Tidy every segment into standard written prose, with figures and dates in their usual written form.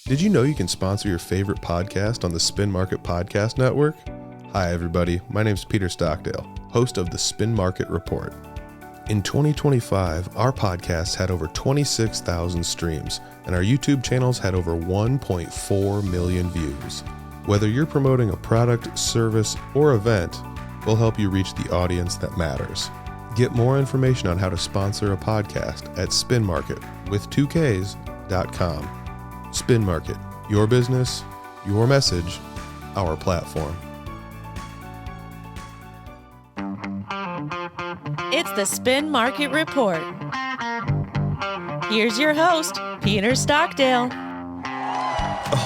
Did you know you can sponsor your favorite podcast on the Spin Market Podcast Network? Hi, everybody. My name is Peter Stockdale, host of the Spin Market Report. In 2025, our podcasts had over 26,000 streams, and our YouTube channels had over 1.4 million views. Whether you're promoting a product, service, or event, we'll help you reach the audience that matters. Get more information on how to sponsor a podcast at spinmarket.com. Spin Market, your business, your message, our platform. It's the Spin Market Report. Here's your host, Peter Stockdale.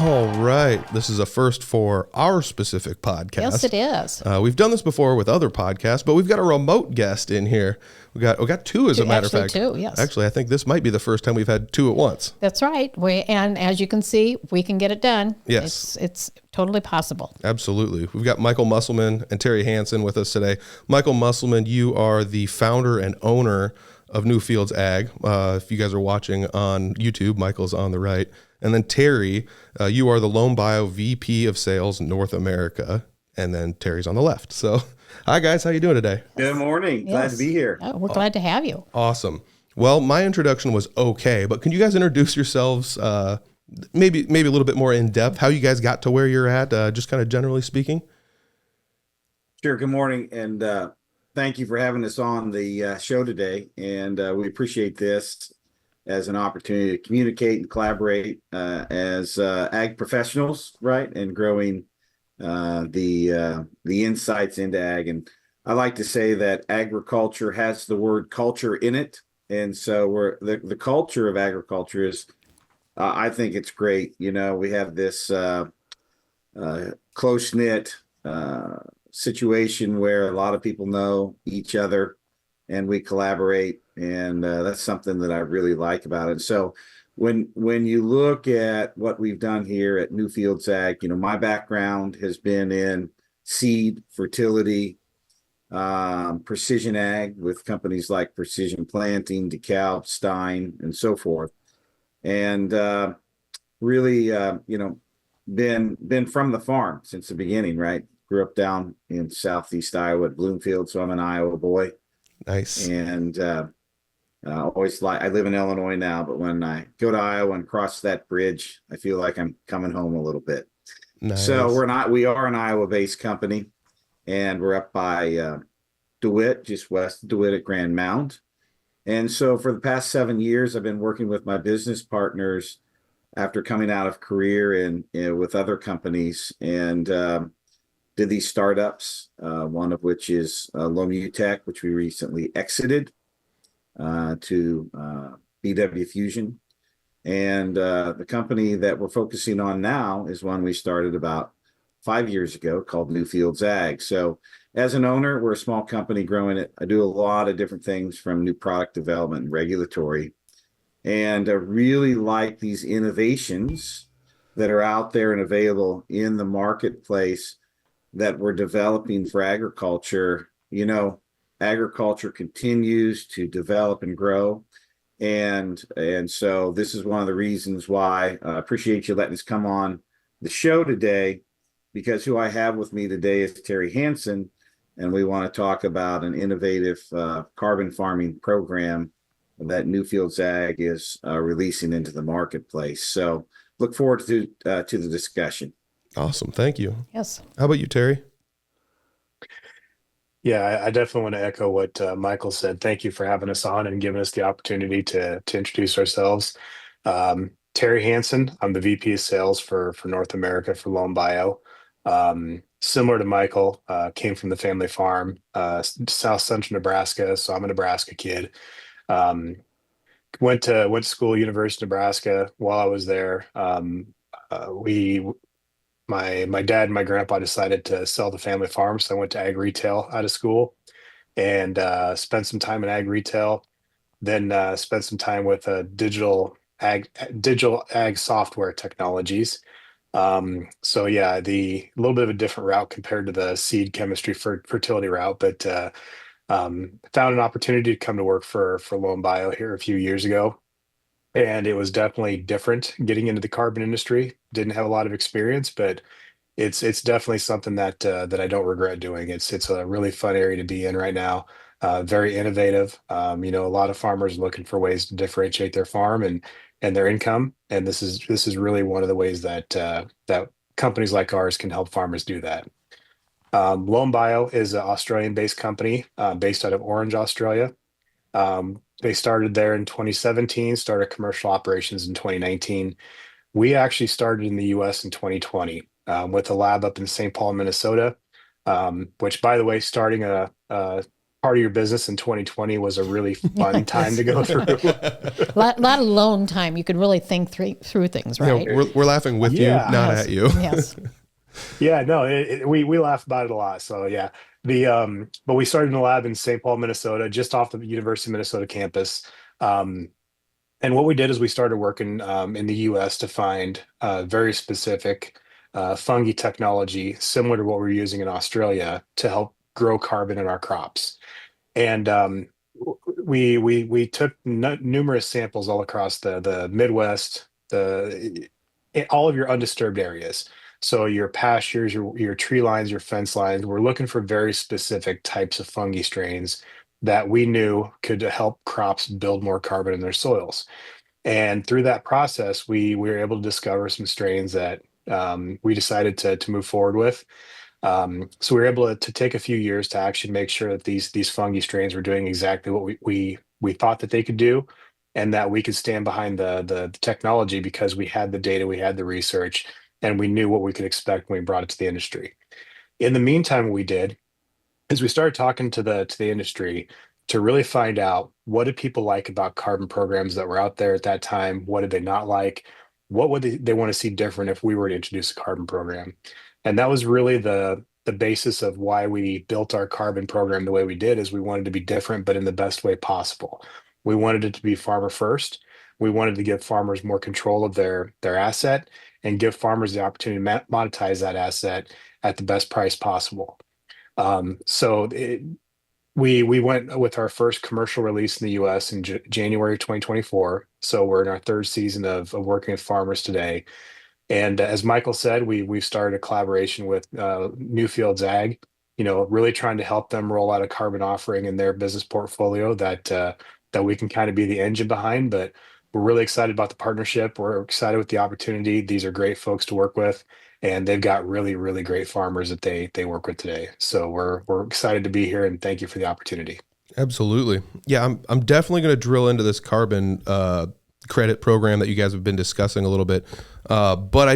All right. This is a first for our specific podcast. Yes, it is. We've done this before with other podcasts, but we've got a remote guest in here. We got two, as a matter of fact. Two, yes. Actually, I think this might be the first time we've had two at once. That's right. And as you can see, we can get it done. Yes. It's totally possible. Absolutely. We've got Michael Musselman and Terry Hansen with us today. Michael Musselman, you are the founder and owner of NewFields Ag. If you guys are watching on YouTube, Michael's on the right. And then Terry, you are the Loam Bio VP of Sales North America. And then Terry's on the left. So, hi guys, how you doing today? Good morning. Yes. Glad to be here. Oh, we're glad to have you. Awesome. Well, my introduction was okay, but can you guys introduce yourselves maybe a little bit more in depth, how you guys got to where you're at, just kind of generally speaking? Sure. Good morning. And thank you for having us on the show today. And we appreciate this as an opportunity to communicate and collaborate as ag professionals, right? And growing the insights into ag. And I like to say that agriculture has the word culture in it. And so the culture of agriculture is, I think it's great. You know, we have this close-knit situation where a lot of people know each other and we collaborate. And that's something that I really like about it. So when you look at what we've done here at NewFields Ag, you know, my background has been in seed, fertility, precision ag with companies like Precision Planting, DeKalb, Stein, and so forth. And really, you know, been from the farm since the beginning, right? Grew up down in Southeast Iowa at Bloomfield, so I'm an Iowa boy. Nice. And always I live in Illinois now, but when I go to Iowa and cross that bridge, I feel like I'm coming home a little bit. Nice. So we are an Iowa-based company, and we're up by DeWitt, just west of DeWitt at Grand Mound. And so for the past 7 years, I've been working with my business partners after coming out of career and with other companies, and did these startups, one of which is Loam Bio, which we recently exited to BW Fusion. And the company that we're focusing on now is one we started about 5 years ago called NewFields Ag. So as an owner, we're a small company growing it. I do a lot of different things from new product development and regulatory. And I really like these innovations that are out there and available in the marketplace that we're developing for agriculture. You know, agriculture continues to develop and grow. And so this is one of the reasons why I appreciate you letting us come on the show today, because who I have with me today is Terry Hansen, and we want to talk about an innovative carbon farming program that NewFields Ag is releasing into the marketplace. So look forward to the discussion. Awesome. Thank you. Yes. How about you, Terry? Yeah, I definitely want to echo what Michael said. Thank you for having us on and giving us the opportunity to introduce ourselves. Terry Hansen, I'm the VP of Sales for North America for Loam Bio. Similar to Michael, came from the family farm, South Central Nebraska, so I'm a Nebraska kid. Went to school, University of Nebraska. While I was there, my dad and my grandpa decided to sell the family farm, so I went to ag retail out of school and spent some time in ag retail. Then spent some time with digital ag software technologies. So yeah, the little bit of a different route compared to the seed chemistry fertility route, but found an opportunity to come to work for Loam Bio here a few years ago. And it was definitely different getting into the carbon industry. Didn't have a lot of experience, but it's definitely something that that I don't regret doing. It's a really fun area to be in right now. Very innovative. A lot of farmers looking for ways to differentiate their farm and their income. And this is really one of the ways that that companies like ours can help farmers do that. Loam Bio is an Australian-based company based out of Orange, Australia. They started there in 2017, started commercial operations in 2019. We actually started in the US in 2020 with a lab up in St. Paul, Minnesota, which, by the way, starting a part of your business in 2020 was a really fun time to go through. Lot of alone time. You could really think through things, right? We're laughing with you, not Yes. at you. Yes. Yeah, no, we laugh about it a lot. So yeah, but we started in a lab in St. Paul, Minnesota, just off the University of Minnesota campus. Um, and what we did is we started working in the US to find very specific fungi technology similar to what we're using in Australia to help grow carbon in our crops. And we took numerous samples all across the Midwest, all of your undisturbed areas. So your pastures, your tree lines, your fence lines. We're looking for very specific types of fungi strains that we knew could help crops build more carbon in their soils. And through that process, we were able to discover some strains that we decided to move forward with. So we were able to take a few years to actually make sure that these fungi strains were doing exactly what we thought that they could do, and that we could stand behind the technology because we had the data, we had the research, and we knew what we could expect when we brought it to the industry. In the meantime, what we did is we started talking to the industry to really find out what did people like about carbon programs that were out there at that time. What did they not like? What would they want to see different if we were to introduce a carbon program? And that was really the basis of why we built our carbon program the way we did. Is we wanted to be different, but in the best way possible. We wanted it to be farmer first. We wanted to give farmers more control of their asset and give farmers the opportunity to monetize that asset at the best price possible. We went with our first commercial release in the US in January 2024. So we're in our third season of working with farmers today. And as Michael said, we've started a collaboration with NewFields Ag, really trying to help them roll out a carbon offering in their business portfolio that we can kind of be the engine behind. But we're really excited about the partnership. We're excited with the opportunity. These are great folks to work with, and they've got really, really great farmers that they work with today. So we're excited to be here, and thank you for the opportunity. Absolutely. Yeah, I'm definitely going to drill into this carbon credit program that you guys have been discussing a little bit. But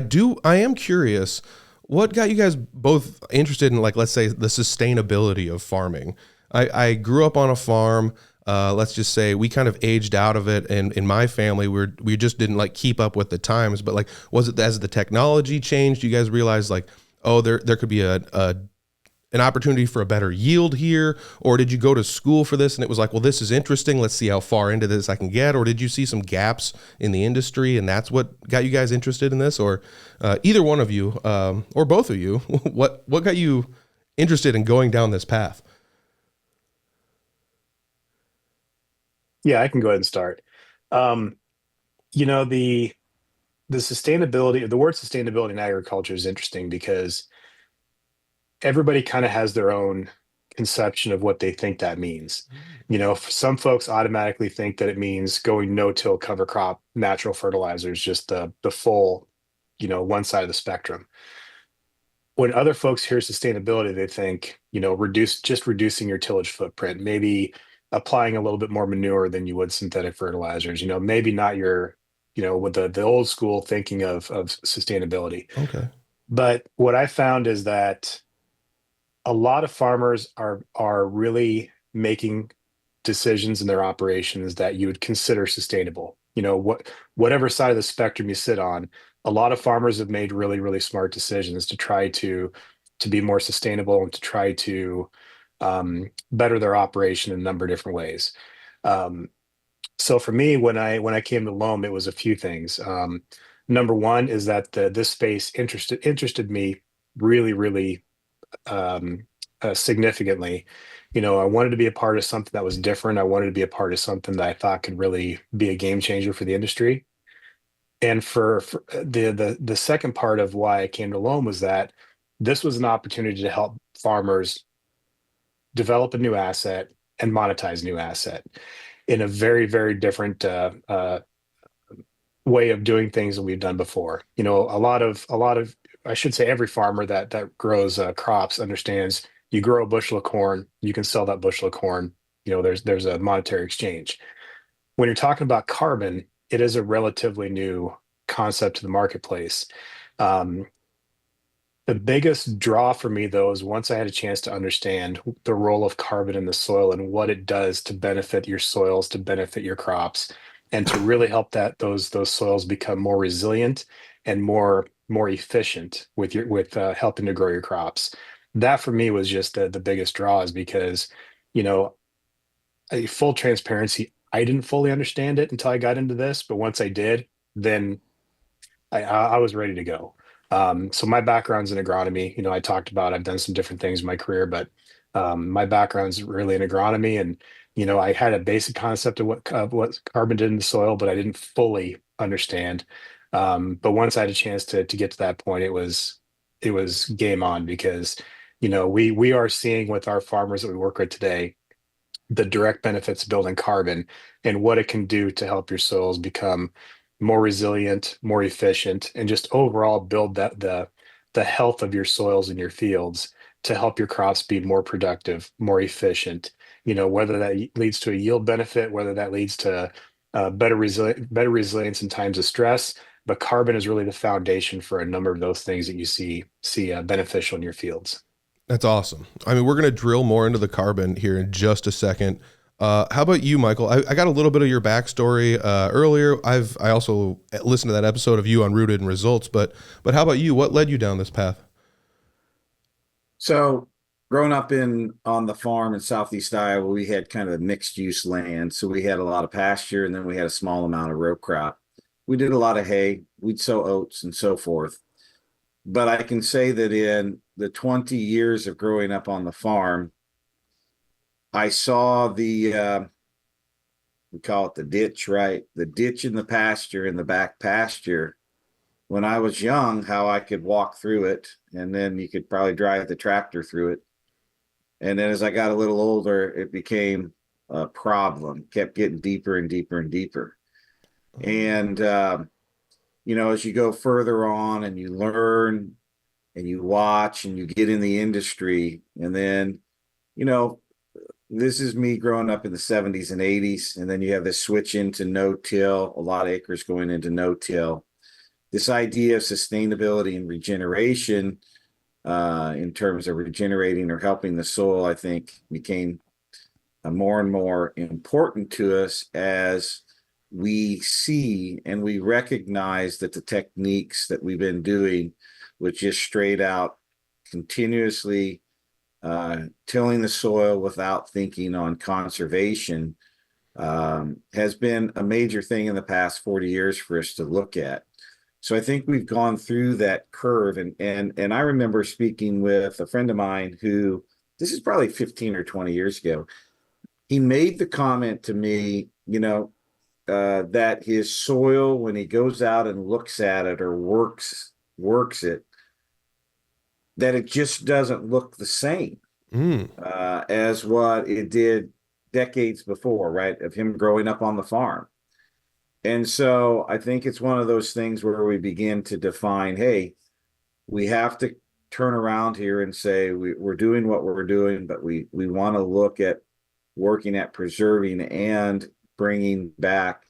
I am curious, what got you guys both interested in, like, let's say, the sustainability of farming? I grew up on a farm. Let's just say we kind of aged out of it, and in my family, we just didn't like keep up with the times. But like, was it as the technology changed, you guys realized like, oh, there could be an opportunity for a better yield here? Or did you go to school for this and it was like, well, this is interesting, let's see how far into this I can get? Or did you see some gaps in the industry and that's what got you guys interested in this? Or either one of you, or both of you, what got you interested in going down this path? Yeah, I can go ahead and start. The sustainability, the word sustainability in agriculture is interesting because everybody kind of has their own conception of what they think that means. Some folks automatically think that it means going no-till, cover crop, natural fertilizers, just the full, one side of the spectrum. When other folks hear sustainability, they think, reducing your tillage footprint, maybe applying a little bit more manure than you would synthetic fertilizers, maybe not with the old school thinking of sustainability. Okay. But what I found is that a lot of farmers are really making decisions in their operations that you would consider sustainable. Whatever side of the spectrum you sit on, a lot of farmers have made really, really smart decisions to try to be more sustainable and to try to better their operation in a number of different ways. So for me, when I came to Loam, it was a few things. Number one is that this space interested me really, really significantly. I wanted to be a part of something that was different. I wanted to be a part of something that I thought could really be a game changer for the industry. And for the second part of why I came to Loam was that this was an opportunity to help farmers develop a new asset and monetize new asset in a very, very different way of doing things than we've done before. A lot of I should say every farmer that grows crops understands you grow a bushel of corn, you can sell that bushel of corn. There's a monetary exchange. When you're talking about carbon, it is a relatively new concept to the marketplace. Um, the biggest draw for me, though, is once I had a chance to understand the role of carbon in the soil and what it does to benefit your soils, to benefit your crops, and to really help those soils become more resilient and more efficient with helping to grow your crops. That for me was just the biggest draw, is because, you know, full transparency, I didn't fully understand it until I got into this, but once I did, then I was ready to go. So my background's in agronomy. I talked about I've done some different things in my career, but my background's really in agronomy, and I had a basic concept of what carbon did in the soil, but I didn't fully understand. But once I had a chance to get to that point, it was game on, because we are seeing with our farmers that we work with today the direct benefits of building carbon and what it can do to help your soils become more resilient, more efficient, and just overall build the health of your soils and your fields to help your crops be more productive, more efficient. Whether that leads to a yield benefit, whether that leads to better resilience in times of stress. But carbon is really the foundation for a number of those things that you see beneficial in your fields. That's awesome. I mean, we're going to drill more into the carbon here in just a second. How about you, Michael? I got a little bit of your backstory earlier. I also listened to that episode of you on Rooted in Results, but how about you? What led you down this path? So growing up on the farm in Southeast Iowa, we had kind of a mixed use land. So we had a lot of pasture, and then we had a small amount of row crop. We did a lot of hay. We'd sow oats and so forth. But I can say that in the 20 years of growing up on the farm, I saw we call it the ditch, right? The ditch in the pasture, in the back pasture. When I was young, how I could walk through it, and then you could probably drive the tractor through it. And then as I got a little older, it became a problem, kept getting deeper and deeper and deeper. And, as you go further on and you learn and you watch and you get in the industry, and then, this is me growing up in the 70s and 80s. And then you have this switch into no-till, a lot of acres going into no-till. This idea of sustainability and regeneration in terms of regenerating or helping the soil, I think, became more and more important to us as we see and we recognize that the techniques that we've been doing, which just straight out continuously tilling the soil without thinking on conservation, has been a major thing in the past 40 years for us to look at. So I think we've gone through that curve, and I remember speaking with a friend of mine who, this is probably 15 or 20 years ago. He made the comment to me, that his soil, when he goes out and looks at it or works it, that it just doesn't look the same as what it did decades before, right? Of him growing up on the farm. And so I think it's one of those things where we begin to define, hey, we have to turn around here and say we're doing what we're doing, but we want to look at working at preserving and bringing back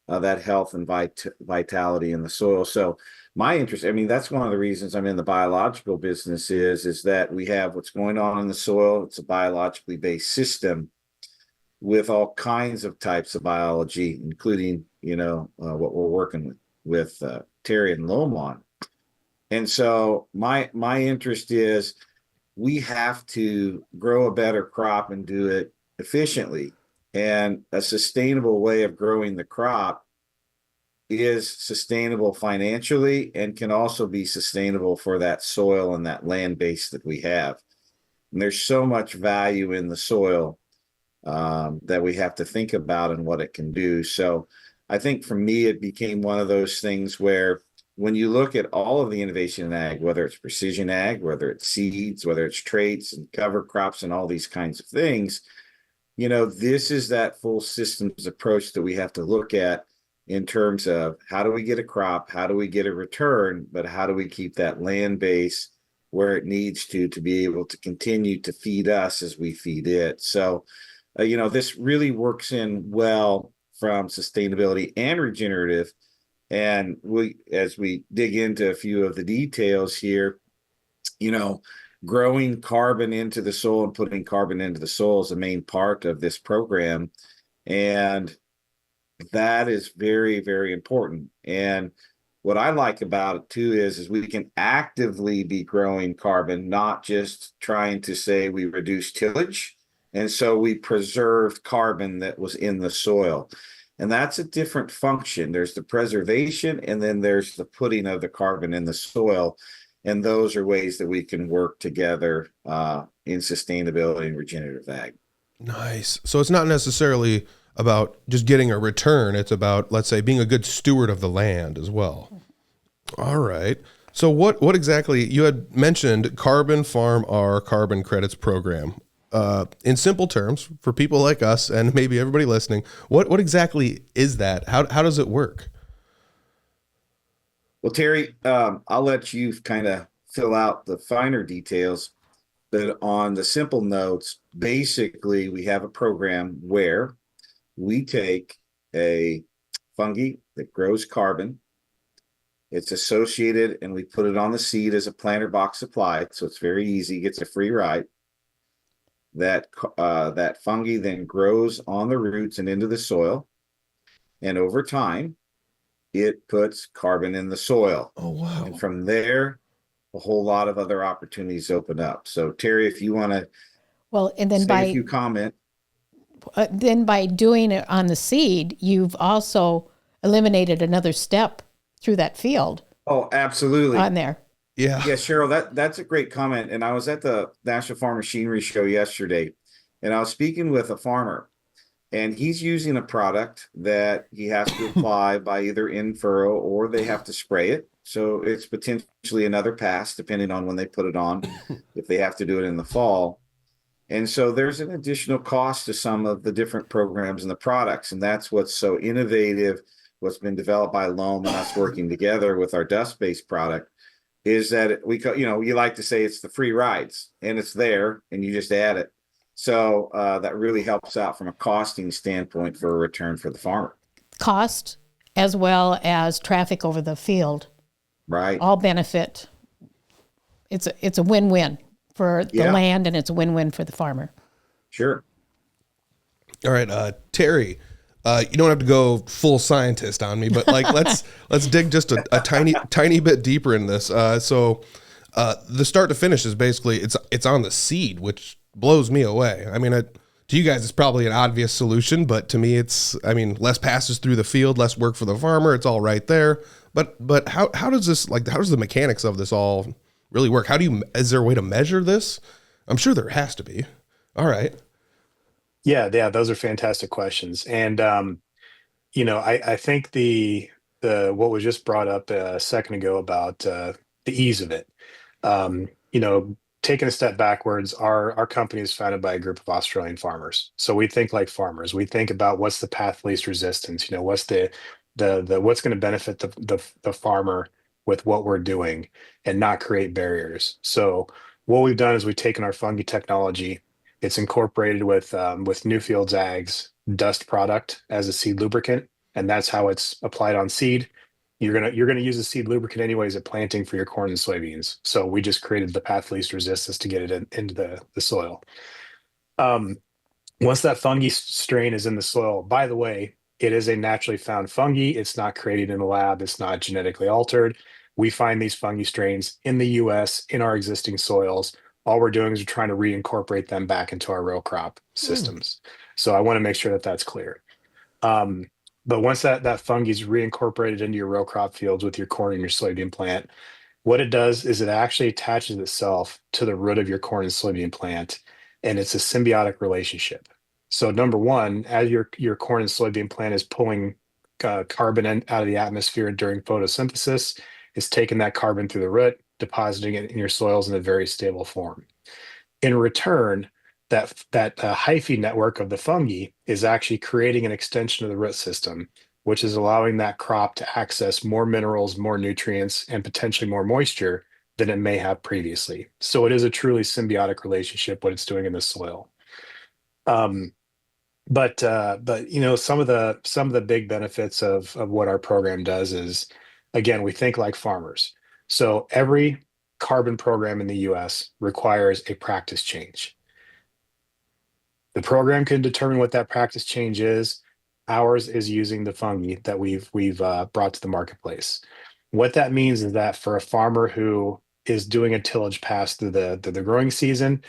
that health and vitality in the soil. So my interest, that's one of the reasons I'm in the biological business is that we have what's going on in the soil. It's a biologically based system with all kinds of types of biology, including, what we're working with Terry and Loam on. And so my interest is we have to grow a better crop and do it efficiently. And a sustainable way of growing the crop is sustainable financially and can also be sustainable for that soil and that land base that we have. And there's so much value in the soil that we have to think about and what it can do. So I think for me, it became one of those things where when you look at all of the innovation in ag, whether it's precision ag, whether it's seeds, whether it's traits and cover crops and all these kinds of things, this is that full systems approach that we have to look at in terms of how do we get a crop, how do we get a return, but how do we keep that land base where it needs to be able to continue to feed us as we feed it. So, this really works in well from sustainability and regenerative. And as we dig into a few of the details here, growing carbon into the soil and putting carbon into the soil is a main part of this program. And that is very, very important. And what I like about it too is we can actively be growing carbon, not just trying to say we reduce tillage. And so we preserved carbon that was in the soil. And that's a different function. There's the preservation, and then there's the putting of the carbon in the soil. And those are ways that we can work together in sustainability and regenerative ag. Nice. So it's not necessarily about just getting a return. It's about, let's say, being a good steward of the land as well. All right. So what exactly, you had mentioned CarbonFarm-R Carbon Credits Program. In simple terms, for people like us and maybe everybody listening, what exactly is that? How does it work? Well, Terry, I'll let you kind of fill out the finer details, but on the simple notes, basically we have a program where we take a fungi that grows carbon. It's associated, and we put it on the seed as a planter box applied, so it's very easy, gets a free ride. That fungi then grows on the roots and into the soil, and over time, it puts carbon in the soil. Oh, wow. And from there, a whole lot of other opportunities open up. So, Terry, if you want to say a few comment. Then by doing it on the seed, you've also eliminated another step through that field. Oh, absolutely. On there. Yeah. Yeah, Cheryl, that's a great comment. And I was at the National Farm Machinery Show yesterday, and I was speaking with a farmer, and he's using a product that he has to apply by either in furrow or they have to spray it. So it's potentially another pass, depending on when they put it on, if they have to do it in the fall. And so there's an additional cost to some of the different programs and the products. And that's what's so innovative, what's been developed by Loam and us working together with our dust-based product, is that you like to say it's the free rides, and it's there and you just add it. So that really helps out from a costing standpoint for a return for the farmer. Cost as well as traffic over the field. Right. All benefit. It's a win-win for the land, and it's a win-win for the farmer. Sure. All right, Terry, you don't have to go full scientist on me, but let's dig just a tiny bit deeper in this. So the start to finish is basically it's on the seed, which blows me away. I mean, to you guys, it's probably an obvious solution, but to me, less passes through the field, less work for the farmer. It's all right there. But how does this, how does the mechanics of this all really work? Is there a way to measure this? I'm sure there has to be. All right. Yeah, those are fantastic questions. And, I think the what was just brought up a second ago about the ease of it, taking a step backwards, our company is founded by a group of Australian farmers. So we think like farmers. We think about what's the path least resistance, what's the what's going to benefit the farmer with what we're doing and not create barriers. So what we've done is we've taken our fungi technology, it's incorporated with NewFields Ag's dust product as a seed lubricant, and that's how it's applied on seed. You're gonna use a seed lubricant anyways at planting for your corn and soybeans. So we just created the path least resistance to get it into the soil. Once that fungi strain is in the soil, by the way, it is a naturally found fungi. It's not created in a lab. It's not genetically altered. We find these fungi strains in the US, in our existing soils. All we're doing is we're trying to reincorporate them back into our row crop systems. So I want to make sure that that's clear. But once that fungi is reincorporated into your row crop fields with your corn and your soybean plant, What it does is it actually attaches itself to the root of your corn and soybean plant, and it's a symbiotic relationship. So number one, as your corn and soybean plant is pulling carbon out of the atmosphere during photosynthesis, it's taking that carbon through the root, depositing it in your soils in a very stable form. In return, that hyphae network of the fungi is actually creating an extension of the root system, which is allowing that crop to access more minerals, more nutrients, and potentially more moisture than it may have previously. So it is a truly symbiotic relationship, what it's doing in the soil. But some of the big benefits of what our program does is, again, we think like farmers. So every carbon program in the US requires a practice change. The program can determine what that practice change is. Ours is using the fungi that we've brought to the marketplace. What that means is that for a farmer who is doing a tillage pass through the growing season,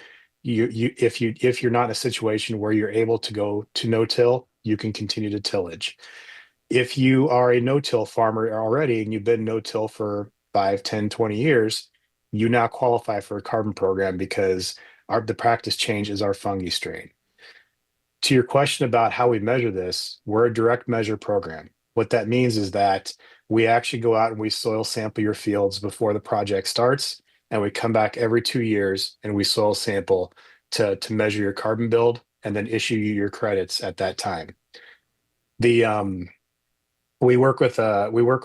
if you're not in a situation where you're able to go to no-till, you can continue to tillage. If you are a no-till farmer already and you've been no-till for 5, 10, 20 years, you now qualify for a carbon program because the practice change is our fungi strain. To your question about how we measure this, we're a direct measure program. What that means is that we actually go out and we soil sample your fields before the project starts, and we come back every 2 years and we soil sample to measure your carbon build and then issue you your credits at that time. We work with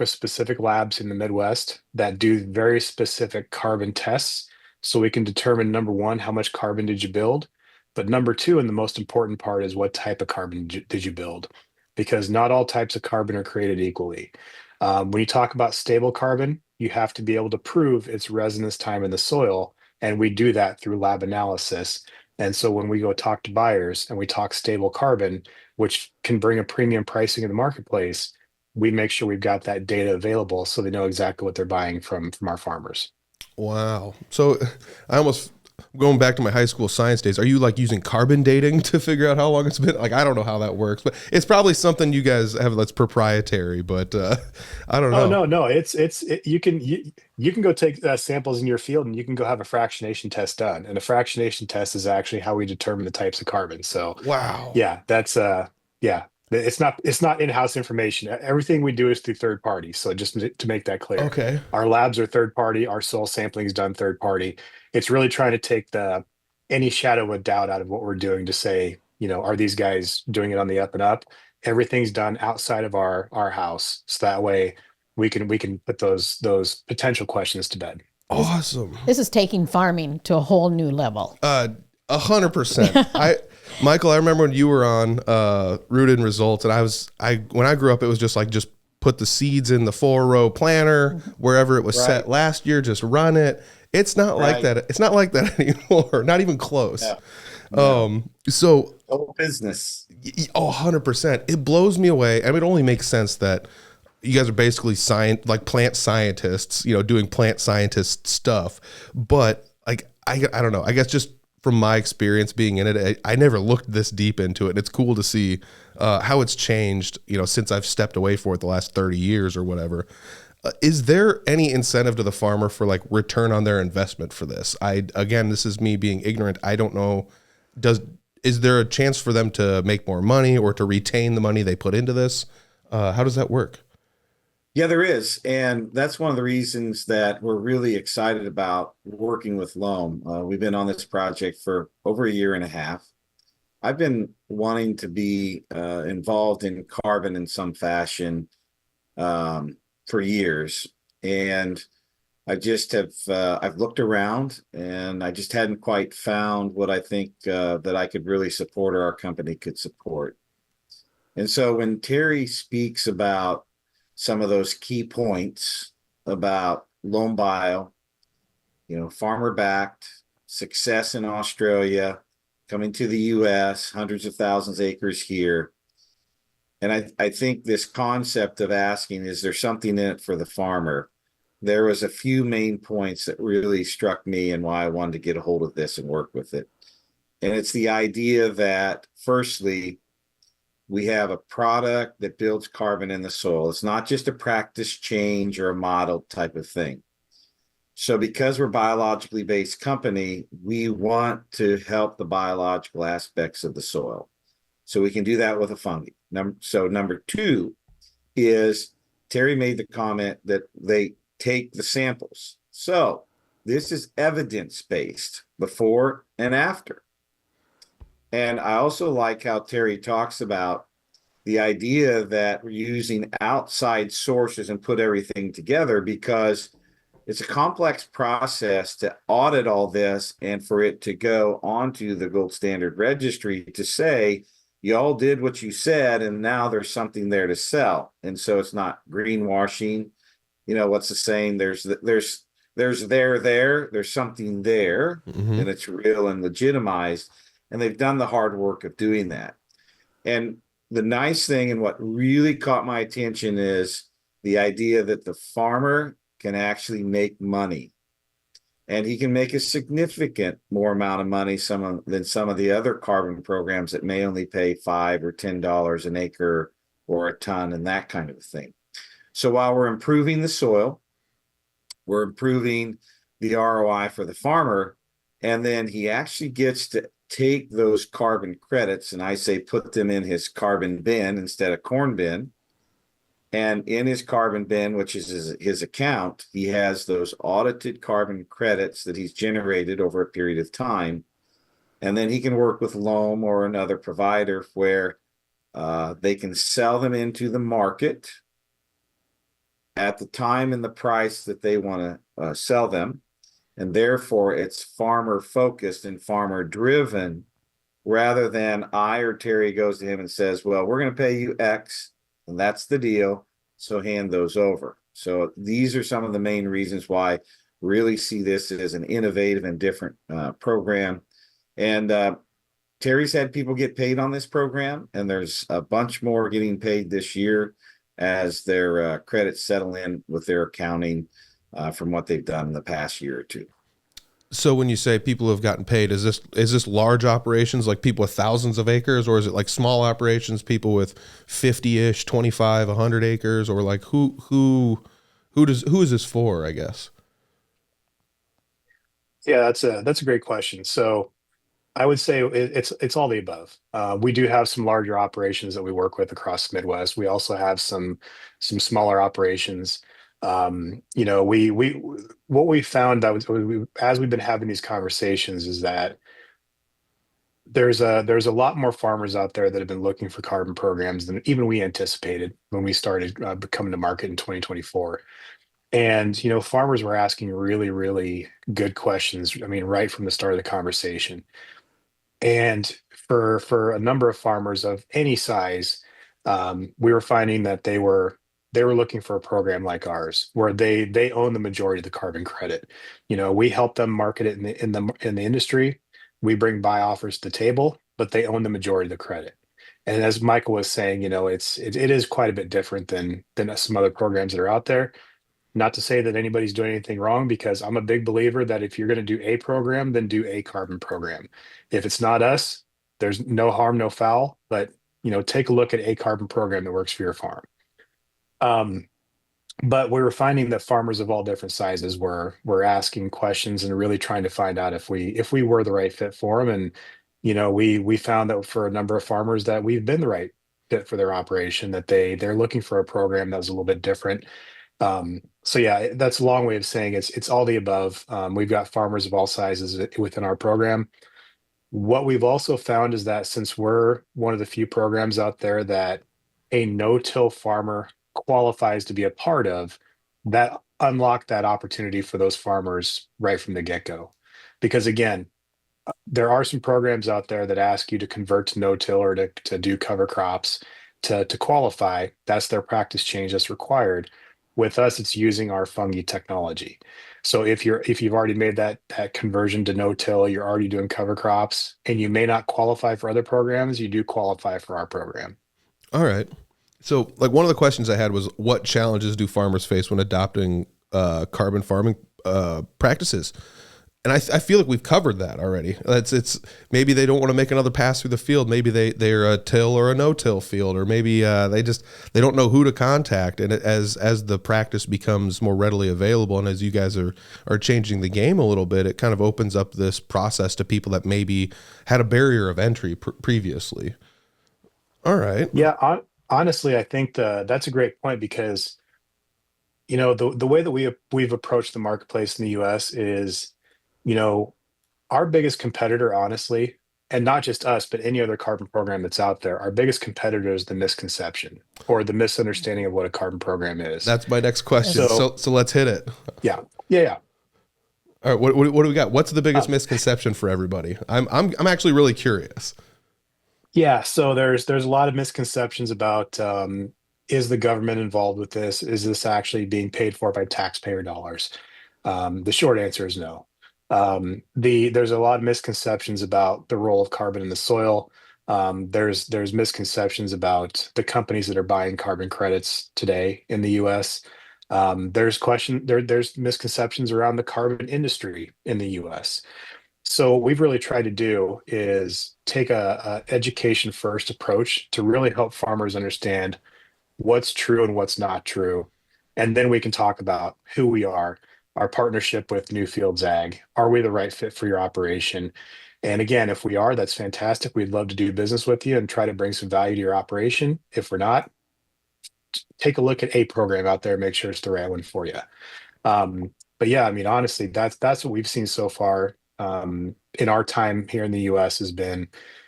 specific labs in the Midwest that do very specific carbon tests, so we can determine, number one, how much carbon did you build, but number two, and the most important part, is what type of carbon did you build, because not all types of carbon are created equally. When you talk about stable carbon, you have to be able to prove its residence time in the soil, and we do that through lab analysis. And so when we go talk to buyers and we talk stable carbon, which can bring a premium pricing in the marketplace, we make sure we've got that data available so they know exactly what they're buying from our farmers. Wow. So I almost, going back to my high school science days, are you like using carbon dating to figure out how long it's been? Like, I don't know how that works, but it's probably something you guys have that's proprietary, but I don't know. Oh, no. You can go take samples in your field and you can go have a fractionation test done. And a fractionation test is actually how we determine the types of carbon. So Wow. yeah, that's yeah. It's not in-house information. Everything we do is through third parties. So just to make that clear, Okay. our labs are third party. Our soil sampling is done third party. It's really trying to take any shadow of doubt out of what we're doing to say, are these guys doing it on the up and up? Everything's done outside of our house, so that way we can put those potential questions to bed. Awesome. This is taking farming to a whole new level. 100%. Michael, I remember when you were on Rooted in Results, and when I grew up, it was just put the seeds in the 4-row planter wherever it was set last year, just run it. It's not like that. It's not like that anymore. Not even close. No. So business. 100%. It blows me away. I mean, it only makes sense that you guys are basically plant scientists, doing plant scientist stuff. But I don't know. I guess just from my experience being in it, I never looked this deep into it. And it's cool to see how it's changed, since I've stepped away for it the last 30 years or whatever. Is there any incentive to the farmer for return on their investment for this? Again, this is me being ignorant. I don't know. Is there a chance for them to make more money or to retain the money they put into this? How does that work? Yeah, there is. And that's one of the reasons that we're really excited about working with Loam. We've been on this project for over a year and a half. I've been wanting to be involved in carbon in some fashion for years. And I just I've looked around and I just hadn't quite found what I think that I could really support or our company could support. And so when Terry speaks about some of those key points about Loam Bio, farmer backed, success in Australia, coming to the US, hundreds of thousands of acres here. And I think this concept of asking, is there something in it for the farmer? There was a few main points that really struck me and why I wanted to get a hold of this and work with it. And it's the idea that, firstly, we have a product that builds carbon in the soil. It's not just a practice change or a model type of thing. So because we're a biologically based company, we want to help the biological aspects of the soil. So we can do that with a fungi. Number two is Terry made the comment that they take the samples. So this is evidence-based before and after. And I also like how Terry talks about the idea that we're using outside sources and put everything together, because it's a complex process to audit all this and for it to go onto the gold standard registry to say, y'all did what you said, and now there's something there to sell. And so it's not greenwashing. You know, what's the saying? There's something there, and it's real and legitimized. And they've done the hard work of doing that. And the nice thing, and what really caught my attention, is the idea that the farmer can actually make money. And he can make a significant more amount of money than some of the other carbon programs that may only pay $5 or $10 an acre or a ton and that kind of thing. So while we're improving the soil, we're improving the ROI for the farmer, and then he actually gets to take those carbon credits, and I say put them in his carbon bin instead of corn bin. And in his carbon bin, which is his account, he has those audited carbon credits that he's generated over a period of time. And then he can work with Loam or another provider where they can sell them into the market at the time and the price that they want to sell them. And therefore, it's farmer focused and farmer driven, rather than I or Terry goes to him and says, well, we're going to pay you X, and that's the deal, so hand those over. So these are some of the main reasons why I really see this as an innovative and different program. And Terry's had people get paid on this program, and there's a bunch more getting paid this year as their credits settle in with their accounting from what they've done in the past year or two. So when you say people have gotten paid, is this large operations, like people with thousands of acres, or is it like small operations, people with 50-ish, 25, 100 acres, or like who is this for, I guess? Yeah, that's a great question. So I would say it's all the above. We do have some larger operations that we work with across the Midwest. We also have some smaller operations. What we found as we've been having these conversations is that there's a lot more farmers out there that have been looking for carbon programs than even we anticipated when we started coming to market in 2024. And farmers were asking really, really good questions. I mean, right from the start of the conversation. And for a number of farmers of any size, we were finding that they were looking for a program like ours, where they own the majority of the carbon credit. We help them market it in the industry. We bring buy offers to the table, but they own the majority of the credit. And as Michael was saying, it is quite a bit different than some other programs that are out there. Not to say that anybody's doing anything wrong, because I'm a big believer that if you're going to do a program, then do a carbon program. If it's not us, there's no harm, no foul. But take a look at a carbon program that works for your farm. But we were finding that farmers of all different sizes were asking questions and really trying to find out if we were the right fit for them. And we found that for a number of farmers that we've been the right fit for their operation, that they're looking for a program that was a little bit different. So yeah, that's a long way of saying it's all the above. We've got farmers of all sizes within our program. What we've also found is that since we're one of the few programs out there that a no-till farmer qualifies to be a part of, that unlocked that opportunity for those farmers right from the get-go. Because again, there are some programs out there that ask you to convert to no-till or to do cover crops to qualify. That's their practice change that's required. With us, it's using our fungi technology. So if you've already made that conversion to no-till, you're already doing cover crops, and you may not qualify for other programs, you do qualify for our program. All right. So like one of the questions I had was, what challenges do farmers face when adopting carbon farming practices? And I feel like we've covered that already. It's maybe they don't want to make another pass through the field. Maybe they're a till or a no-till field, or maybe they don't know who to contact. And as the practice becomes more readily available, and as you guys are changing the game a little bit, it kind of opens up this process to people that maybe had a barrier of entry previously. All right. Yeah, honestly, I think that's a great point, because the way that we've approached the marketplace in the U.S. is, our biggest competitor, honestly, and not just us, but any other carbon program that's out there, our biggest competitor is the misconception or the misunderstanding of what a carbon program is. That's my next question. So let's hit it. Yeah. All right. What do we got? What's the biggest misconception for everybody? I'm actually really curious. Yeah. So there's a lot of misconceptions about, is the government involved with this? Is this actually being paid for by taxpayer dollars? The short answer is no. There's a lot of misconceptions about the role of carbon in the soil. There's misconceptions about the companies that are buying carbon credits today in the U.S. There's misconceptions around the carbon industry in the U.S. So what we've really tried to do is take a education first approach to really help farmers understand what's true and what's not true. And then we can talk about who we are, our partnership with NewFields Ag. Are we the right fit for your operation? And again, if we are, that's fantastic. We'd love to do business with you and try to bring some value to your operation. If we're not, take a look at a program out there, make sure it's the right one for you. But yeah, I mean, honestly, that's what we've seen so far in our time here in the US, has been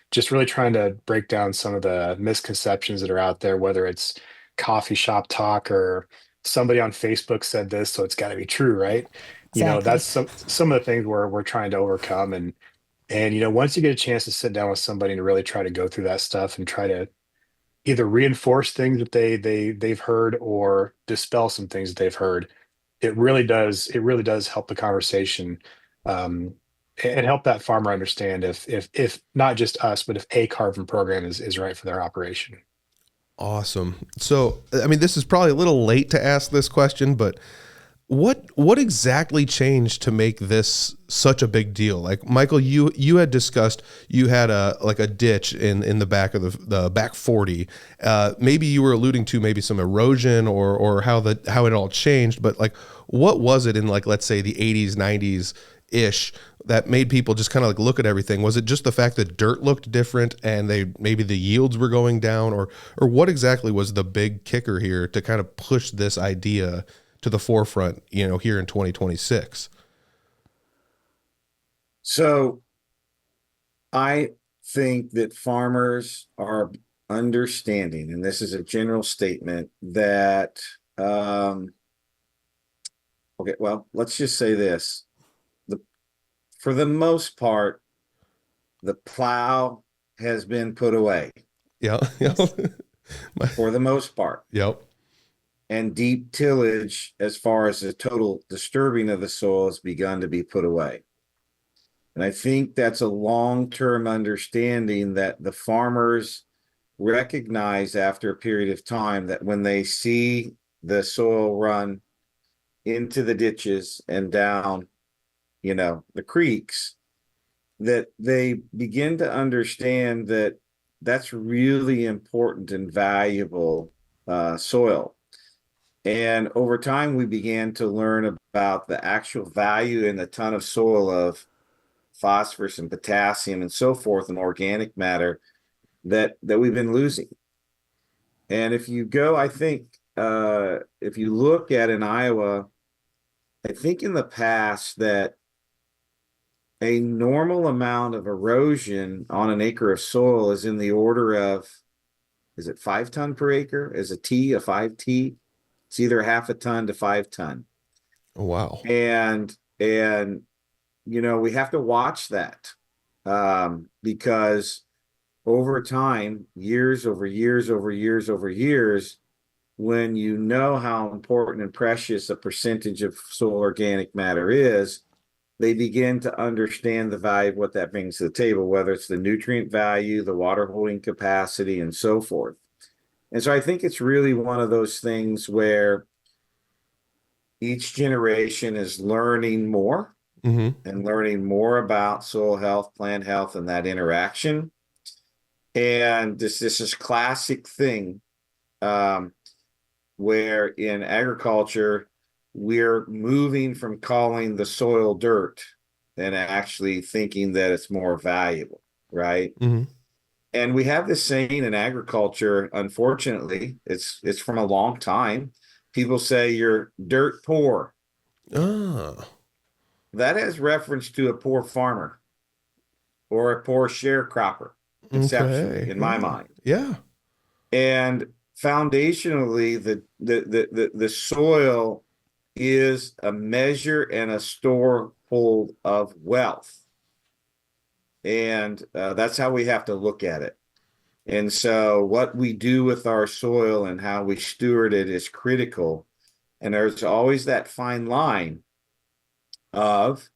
just really trying to break down some of the misconceptions that are out there, whether it's coffee shop talk or somebody on Facebook said this, so it's got to be true, right? Exactly. That's some of the things we're trying to overcome. And once you get a chance to sit down with somebody and really try to go through that stuff and try to either reinforce things that they've heard or dispel some things that they've heard, it really does help the conversation, and help that farmer understand if not just us, but if a carbon program is right for their operation. Awesome. So, I mean, this is probably a little late to ask this question, but what exactly changed to make this such a big deal? Like, Michael, you had discussed you had a ditch in the back of the back 40. Maybe you were alluding to maybe some erosion or how it all changed, but like, what was it in, like, let's say the 80s, 90s ish that made people just kind of like look at everything? Was it just the fact that dirt looked different and maybe the yields were going down, or what exactly was the big kicker here to kind of push this idea to the forefront, here in 2026? So I think that farmers are understanding, and this is a general statement, that, okay, well, let's just say this. For the most part, the plow has been put away. Yeah. For the most part. Yep. And deep tillage, as far as the total disturbing of the soil, has begun to be put away. And I think that's a long-term understanding that the farmers recognize after a period of time, that when they see the soil run into the ditches and down, the creeks, that they begin to understand that that's really important and valuable soil. And over time, we began to learn about the actual value in a ton of soil of phosphorus and potassium and so forth, and organic matter that we've been losing. And if you go, I think, if you look at in Iowa, I think in the past that a normal amount of erosion on an acre of soil is in the order of, is it 5 ton per acre? Is a 5T? It's either half a ton to 5 ton. Oh, wow. And we have to watch that, because over time, years over years over years over years, when you know how important and precious a percentage of soil organic matter is, they begin to understand the value of what that brings to the table, whether it's the nutrient value, the water holding capacity, and so forth. And so I think it's really one of those things where each generation is learning more. and learning more about soil health, plant health, and that interaction. And this is classic thing where in agriculture, we're moving from calling the soil dirt and actually thinking that it's more valuable, right? And we have this saying in agriculture, unfortunately, it's from a long time. People say you're dirt poor. Ah, That has reference to a poor farmer or a poor sharecropper, conceptually, okay. in my mind. Yeah. And foundationally, the soil is a measure and a store hold of wealth. And that's how we have to look at it. And so what we do with our soil and how we steward it is critical. And there's always that fine line of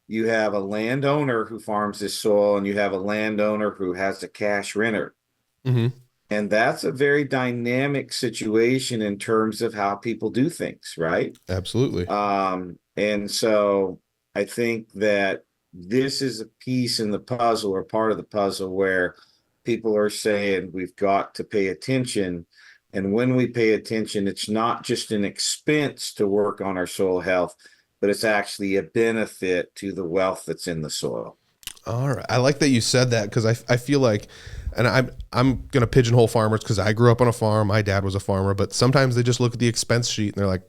you have a landowner who farms this soil and you have a landowner who has a cash renter. And that's a very dynamic situation in terms of how people do things, right? Absolutely. And so I think that this is a piece in the puzzle or part of the puzzle where people are saying we've got to pay attention. And when we pay attention, it's not just an expense to work on our soil health, but it's actually a benefit to the wealth that's in the soil. All right. I like that you said that because I feel like, and I'm going to pigeonhole farmers because I grew up on a farm. My dad was a farmer, but sometimes they just look at the expense sheet and they're like,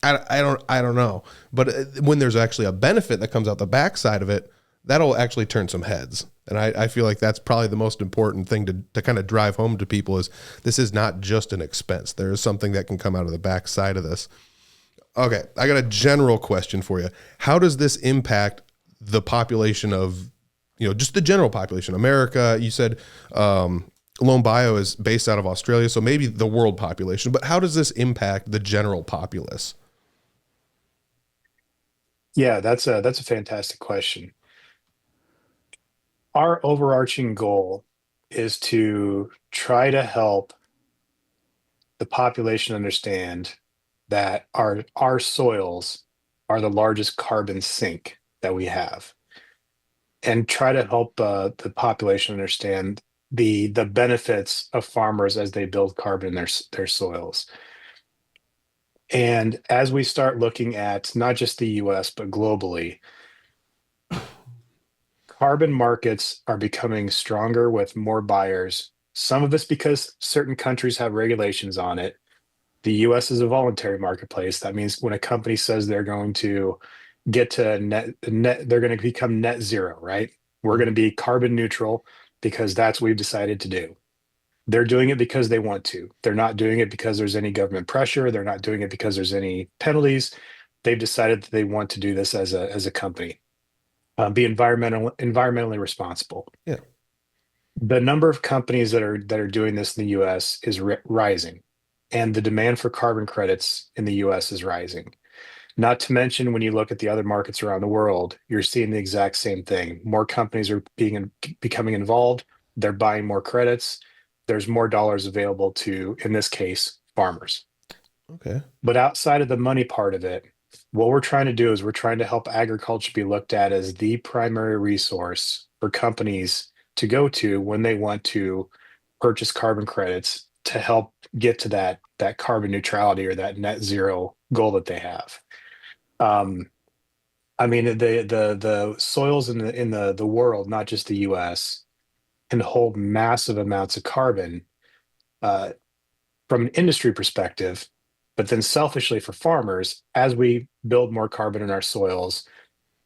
I don't know. But when there's actually a benefit that comes out the backside of it, that'll actually turn some heads. And I feel like that's probably the most important thing to kind of drive home to people is this is not just an expense. There is something that can come out of the backside of this. Okay. I got a general question for you. How does this impact the population of, just the general population? America, you said, Loam Bio is based out of Australia, so maybe the world population, but how does this impact the general populace? Yeah, that's a fantastic question. Our overarching goal is to try to help the population understand that our soils are the largest carbon sink that we have, and try to help the population understand the benefits of farmers as they build carbon in their soils. And as we start looking at not just the US, but globally, carbon markets are becoming stronger with more buyers. Some of this because certain countries have regulations on it. The US is a voluntary marketplace. That means when a company says they're going to get to net, they're going to become net zero, right? We're going to be carbon neutral because that's what we've decided to do. They're doing it because they want to. They're not doing it because there's any government pressure. They're not doing it because there's any penalties. They've decided that they want to do this as a company, be environmentally responsible. Yeah. The number of companies that are doing this in the U.S. is rising, and the demand for carbon credits in the U.S. is rising. Not to mention, when you look at the other markets around the world, you're seeing the exact same thing. More companies are becoming involved. They're buying more credits. There's more dollars available to, in this case, farmers. Okay. But outside of the money part of it, what we're trying to do is we're trying to help agriculture be looked at as the primary resource for companies to go to when they want to purchase carbon credits to help get to that carbon neutrality or that net zero goal that they have. I mean, the soils in the world, not just the US, can hold massive amounts of carbon from an industry perspective, but then selfishly for farmers, as we build more carbon in our soils,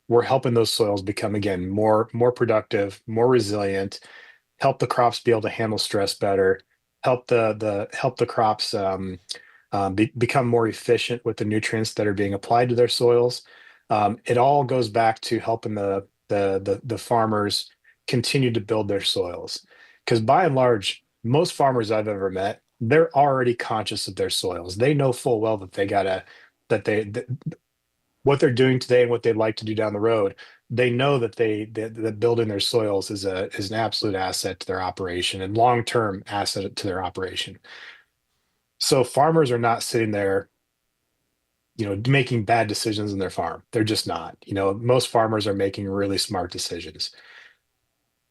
we're helping those soils become, again, more productive, more resilient, help the crops be able to handle stress better, help the crops become more efficient with the nutrients that are being applied to their soils. It all goes back to helping the farmers continue to build their soils, because by and large, most farmers I've ever met, they're already conscious of their soils. They know full well that what they're doing today and what they'd like to do down the road. They know that that building their soils is an absolute asset to their operation and long-term asset to their operation. So farmers are not sitting there, making bad decisions in their farm. They're just not. Most farmers are making really smart decisions.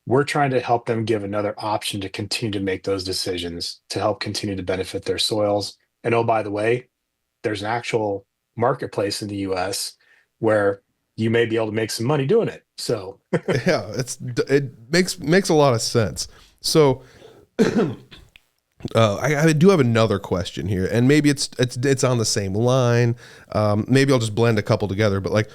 We're trying to help them give another option to continue to make those decisions to help continue to benefit their soils. And oh, by the way, there's an actual marketplace in the US where you may be able to make some money doing it. So yeah, it makes a lot of sense. So I do have another question here, and maybe it's on the same line. Maybe I'll just blend a couple together, but like,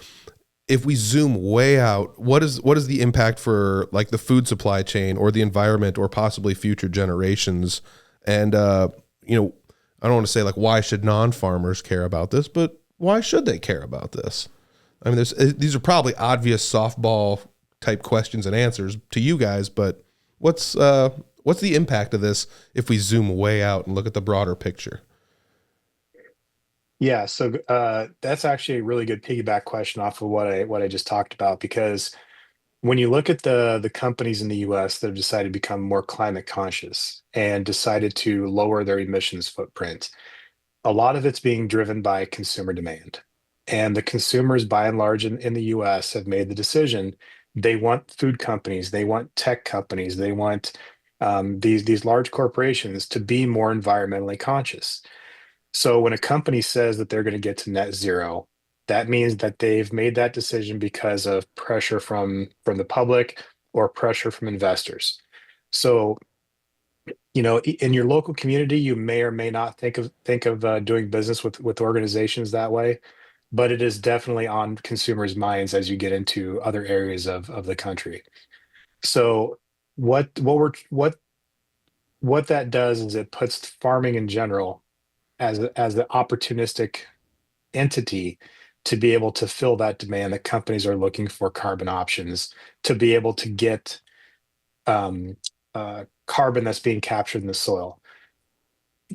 if we zoom way out, what is the impact for like the food supply chain or the environment or possibly future generations? And I don't want to say like, why should non-farmers care about this, but why should they care about this? I mean, these are probably obvious softball type questions and answers to you guys, but what's the impact of this if we zoom way out and look at the broader picture? Yeah, so that's actually a really good piggyback question off of what I just talked about, because when you look at the companies in the US that have decided to become more climate conscious and decided to lower their emissions footprint, a lot of it's being driven by consumer demand. And the consumers, by and large, in the US have made the decision. They want food companies, they want tech companies, they want these large corporations to be more environmentally conscious. So when a company says that they're going to get to net zero, that means that they've made that decision because of pressure from the public or pressure from investors. So, in your local community, you may or may not think of doing business with organizations that way, but it is definitely on consumers' minds as you get into other areas of the country. So what that does is it puts farming in general as the opportunistic entity to be able to fill that demand that companies are looking for carbon options to be able to get carbon that's being captured in the soil.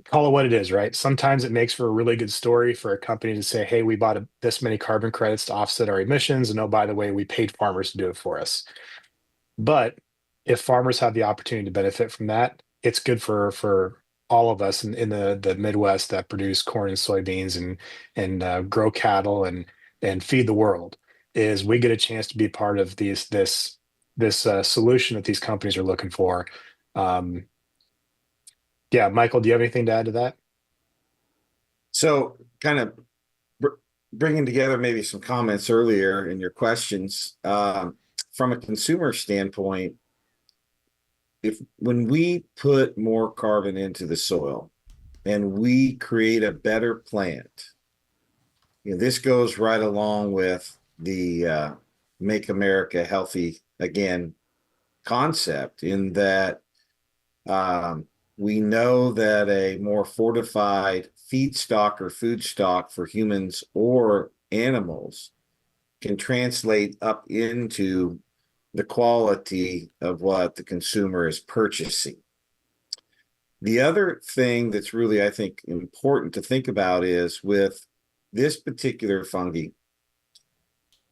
Call it what it is, right? Sometimes it makes for a really good story for a company to say, hey, we bought this many carbon credits to offset our emissions, and oh, by the way, we paid farmers to do it for us. But if farmers have the opportunity to benefit from that, it's good for all of us in the Midwest that produce corn and soybeans and grow cattle and feed the world. Is we get a chance to be part of this solution that these companies are looking for. Yeah, Michael, do you have anything to add to that? So kind of bringing together maybe some comments earlier in your questions, from a consumer standpoint, when we put more carbon into the soil and we create a better plant, this goes right along with the Make America Healthy Again concept, in that we know that a more fortified feedstock or food stock for humans or animals can translate up into the quality of what the consumer is purchasing. The other thing that's really, I think, important to think about is with this particular fungi,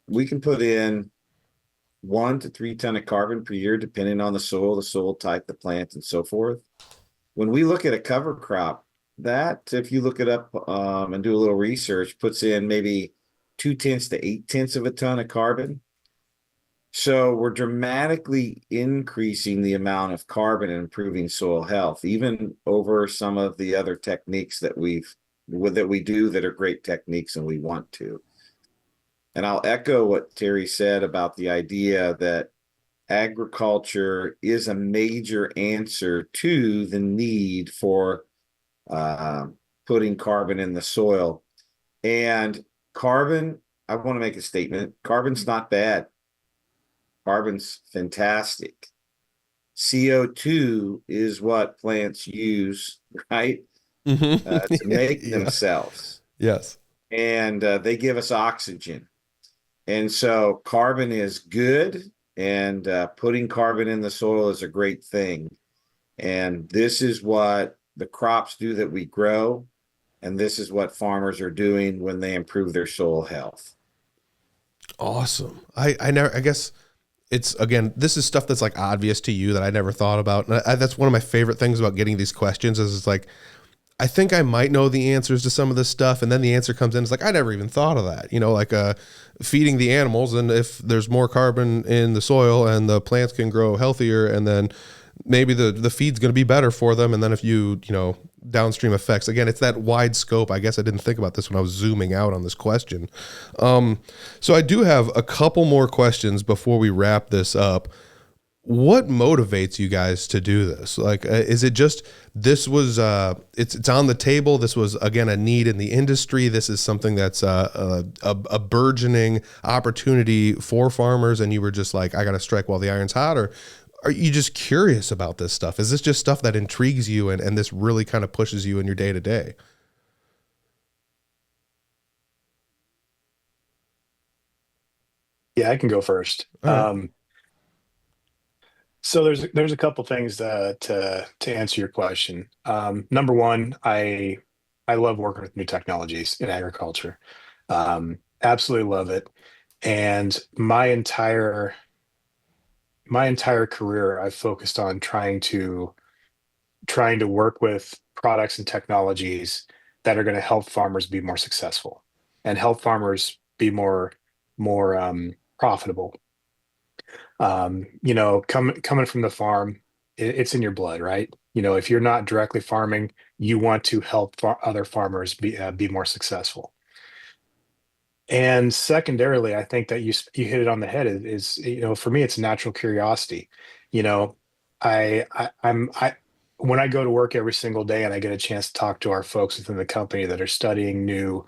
we can put in 1 to 3 tons of carbon per year, depending on the soil type, the plant, and so forth. When we look at a cover crop, that, if you look it up and do a little research, puts in maybe 0.2 to 0.8 of a ton of carbon. So we're dramatically increasing the amount of carbon and improving soil health, even over some of the other techniques that we do that are great techniques and we want to. And I'll echo what Terry said about the idea that agriculture is a major answer to the need for putting carbon in the soil. And carbon, I want to make a statement. Carbon's not bad. Carbon's fantastic. CO2 is what plants use, right? To make themselves. Yes. And they give us oxygen. And so carbon is good, and putting carbon in the soil is a great thing. And this is what the crops do that we grow. And this is what farmers are doing when they improve their soil health. Awesome. I guess it's, again, this is stuff that's like obvious to you that I never thought about. And that's one of my favorite things about getting these questions is it's like, I think I might know the answers to some of this stuff. And then the answer comes in. It's like, I never even thought of that, like feeding the animals. And if there's more carbon in the soil and the plants can grow healthier, and then maybe the feed's going to be better for them. And then if you downstream effects, again, it's that wide scope. I guess I didn't think about this when I was zooming out on this question. So I do have a couple more questions before we wrap this up. What motivates you guys to do this? Like, is it just, this was, it's on the table. This was, again, a need in the industry. This is something that's a burgeoning opportunity for farmers. And you were just like, I got to strike while the iron's hot. Or are you just curious about this stuff? Is this just stuff that intrigues you and this really kind of pushes you in your day to day? Yeah, I can go first. Right. So there's a couple things to answer your question. Number one, I love working with new technologies in agriculture. Absolutely love it. And my entire career, I've focused on trying to work with products and technologies that are going to help farmers be more successful and help farmers be more profitable. Coming from the farm, it's in your blood, right? If you're not directly farming, you want to help other farmers be more successful. And secondarily, I think that you hit it on the head. Is for me, it's natural curiosity. I when I go to work every single day and I get a chance to talk to our folks within the company that are studying new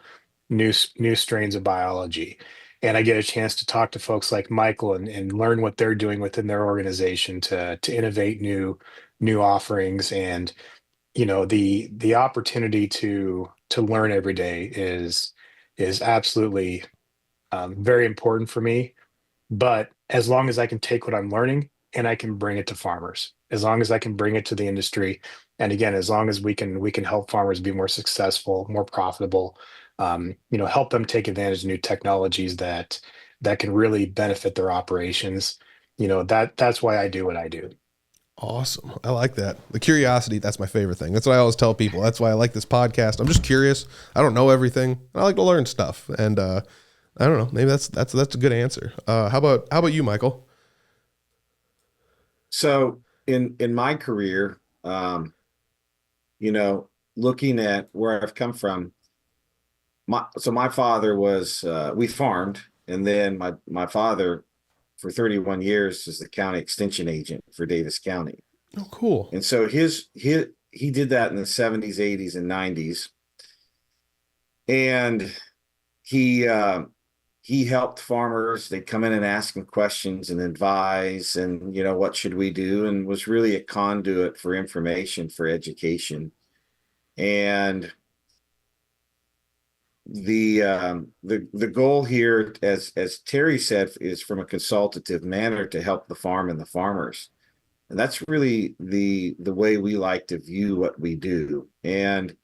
strains of biology, and I get a chance to talk to folks like Michael and learn what they're doing within their organization to innovate new offerings. And the opportunity to learn every day is absolutely very important for me. But as long as I can take what I'm learning and I can bring it to farmers, as long as I can bring it to the industry, and again, as long as we can help farmers be more successful, more profitable, help them take advantage of new technologies that can really benefit their operations. That's why I do what I do. Awesome. I like that. The curiosity, that's my favorite thing. That's what I always tell people. That's why I like this podcast. I'm just curious. I don't know everything. I like to learn stuff. And I don't know. Maybe that's a good answer. How about you, Michael? So in my career, looking at where I've come from, my father was we farmed, and then my father for 31 years is the county extension agent for Davis County. Oh, cool. And so he did that in the 70s, 80s, and 90s. And he helped farmers. They'd come in and ask him questions and advise, and what should we do, and was really a conduit for information, for education. And the goal here, as Terry said, is from a consultative manner to help the farm and the farmers. And that's really the way we like to view what we do. And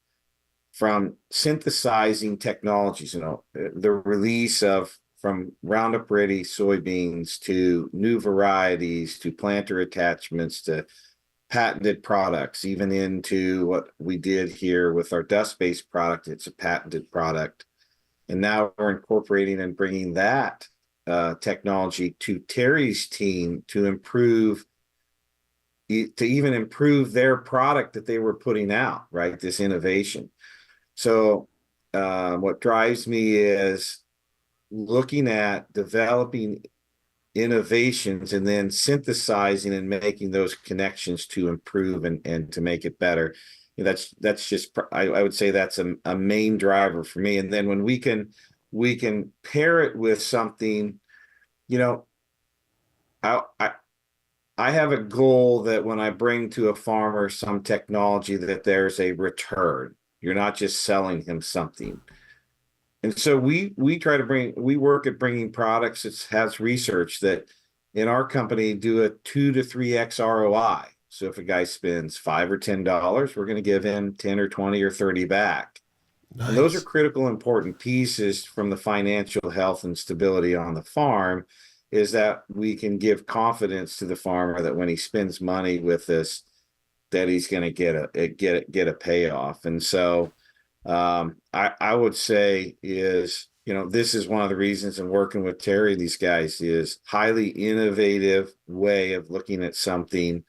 from synthesizing technologies, the release of from Roundup Ready soybeans to new varieties to planter attachments to patented products, even into what we did here with our dust-based product. It's a patented product. And now we're incorporating and bringing that technology to Terry's team to even improve their product that they were putting out, right? This innovation. So what drives me is looking at developing innovations and then synthesizing and making those connections to improve and to make it better. That's just, I would say that's a main driver for me. And then when we can pair it with something, I have a goal that when I bring to a farmer some technology, that there's a return. You're not just selling him something. And so we work at bringing products that has research that in our company do a 2 to 3x ROI. So if a guy spends $5 or $10, we're going to give him 10 or 20 or 30 back. Nice. And those are critical, important pieces from the financial health and stability on the farm, is that we can give confidence to the farmer that when he spends money with us, that he's going to get a payoff. And so I would say is, this is one of the reasons in working with Terry, these guys, is highly innovative way of looking at something,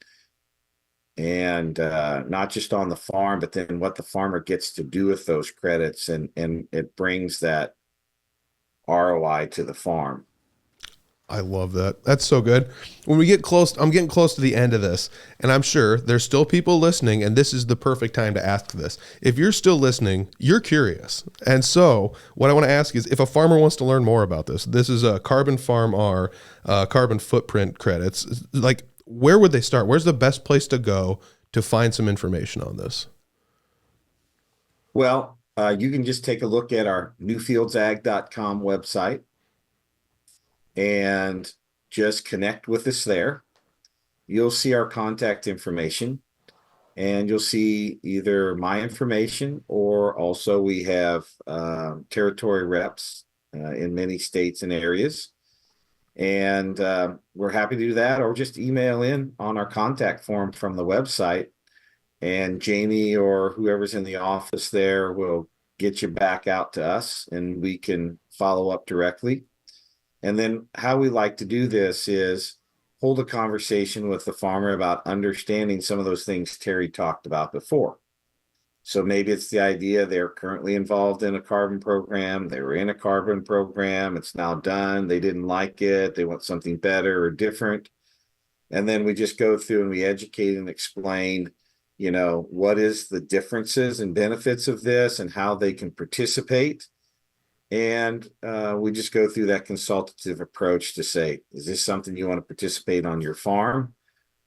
and not just on the farm, but then what the farmer gets to do with those credits, and it brings that ROI to the farm. I love that. That's so good. When we get close, I'm getting close to the end of this, and I'm sure there's still people listening, and this is the perfect time to ask this. If you're still listening, you're curious. And so what I want to ask is, if a farmer wants to learn more about this is a CarbonFarm-R carbon footprint credits. Like, where would they start? Where's the best place to go to find some information on this? Well, you can just take a look at our NewFieldsAg.com website and just connect with us there. You'll see our contact information, and you'll see either my information, or also we have territory reps in many states and areas. And we're happy to do that, or just email in on our contact form from the website, and Jamie or whoever's in the office there will get you back out to us, and we can follow up directly. And then how we like to do this is hold a conversation with the farmer about understanding some of those things Terry talked about before. So maybe it's the idea they're currently involved in a carbon program. They were in a carbon program. It's now done. They didn't like it. They want something better or different. And then we just go through and we educate and explain, what is the differences and benefits of this and how they can participate. And we just go through that consultative approach to say, is this something you want to participate on your farm?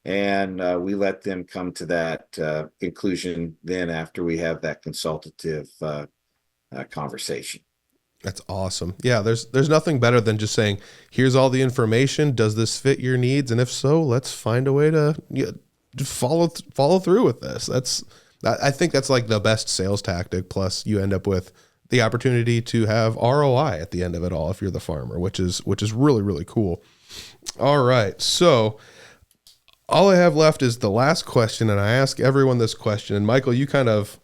And we let them come to that conclusion then after we have that consultative conversation. That's awesome. Yeah, there's nothing better than just saying, here's all the information. Does this fit your needs? And if so, let's find a way to follow through with this. I think that's like the best sales tactic. Plus, you end up with the opportunity to have ROI at the end of it all if you're the farmer, which is really, really cool. All right. So all I have left is the last question, and I ask everyone this question. And Michael, you kind of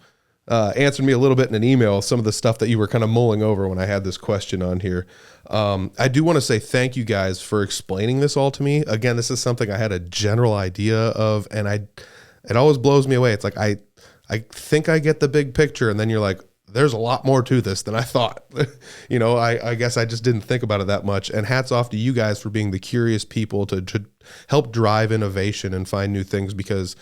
answered me a little bit in an email, some of the stuff that you were kind of mulling over when I had this question on here. I do want to say thank you guys for explaining this all to me. Again, this is something I had a general idea of, and it always blows me away. It's like, I think I get the big picture, and then you're like, there's a lot more to this than I thought. I guess I just didn't think about it that much. And hats off to you guys for being the curious people to help drive innovation and find new things, because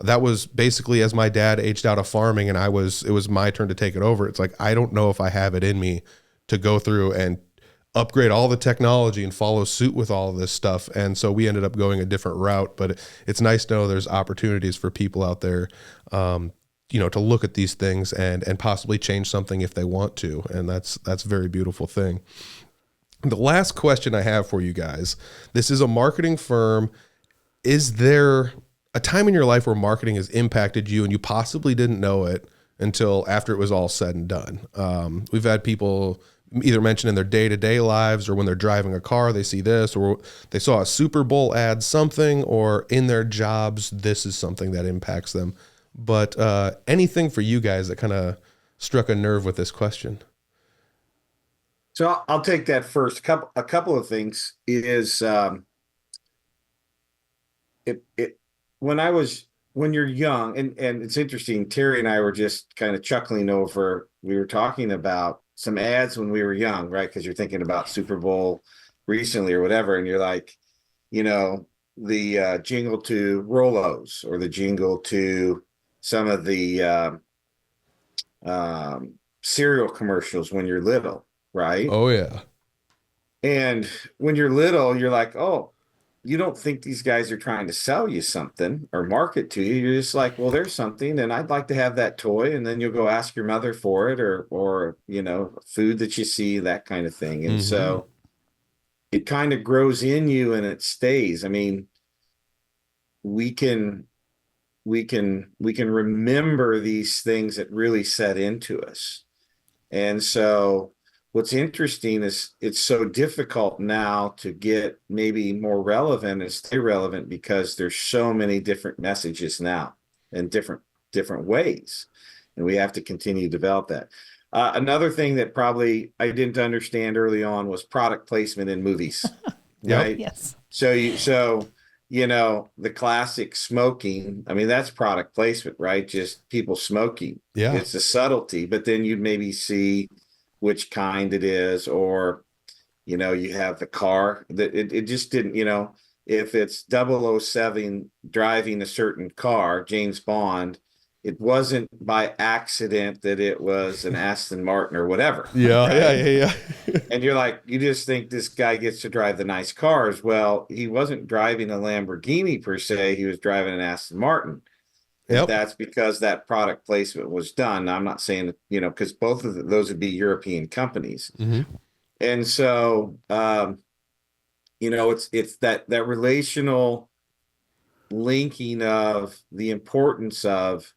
that was basically as my dad aged out of farming and it was my turn to take it over. It's like, I don't know if I have it in me to go through and upgrade all the technology and follow suit with all of this stuff. And so we ended up going a different route, but it's nice to know there's opportunities for people out there, to look at these things and possibly change something if they want to. And that's a very beautiful thing. The last question I have for you guys, this is a marketing firm. Is there a time in your life where marketing has impacted you and you possibly didn't know it until after it was all said and done? We've had people either mention in their day-to-day lives, or when they're driving a car, they see this, or they saw a Super Bowl ad, something, or in their jobs, this is something that impacts them. But anything for you guys that kind of struck a nerve with this question? So I'll take that first. A couple of things is when you're young, and it's interesting, Terry and I were just kind of chuckling over, we were talking about some ads when we were young, right? Because you're thinking about Super Bowl recently or whatever, and you're like, the jingle to Rolos, or the jingle to some of the cereal commercials when you're little, right? Oh, yeah. And when you're little, you're like, oh, you don't think these guys are trying to sell you something or market to you. You're just like, well, there's something, and I'd like to have that toy. And then you'll go ask your mother for it, or food that you see, that kind of thing. And so it kind of grows in you and it stays. I mean, we can remember these things that really set into us. And so what's interesting is it's so difficult now to get maybe more relevant and stay relevant, because there's so many different messages now. in different ways. And we have to continue to develop that. Another thing that probably I didn't understand early on was product placement in movies. Right? Yes. So the classic smoking, I mean, that's product placement, right? Just people smoking. Yeah. It's a subtlety, but then you'd maybe see which kind it is, or, you have the car that it just didn't, if it's 007 driving a certain car, James Bond, it wasn't by accident that it was an Aston Martin or whatever. Yeah, right? yeah. And you're like, you just think this guy gets to drive the nice cars. Well, he wasn't driving a Lamborghini per se. He was driving an Aston Martin. Yep. That's because that product placement was done. Now, I'm not saying that, because both of those would be European companies. Mm-hmm. And so, it's that relational linking of the importance of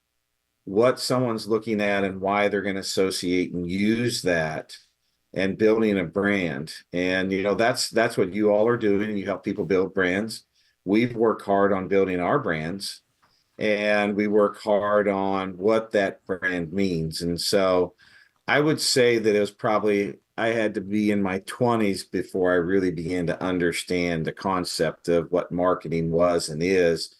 what someone's looking at and why they're going to associate and use that, and building a brand. And, that's what you all are doing. You help people build brands. We've worked hard on building our brands, and we work hard on what that brand means. And so I would say that it was probably, I had to be in my 20s before I really began to understand the concept of what marketing was and is,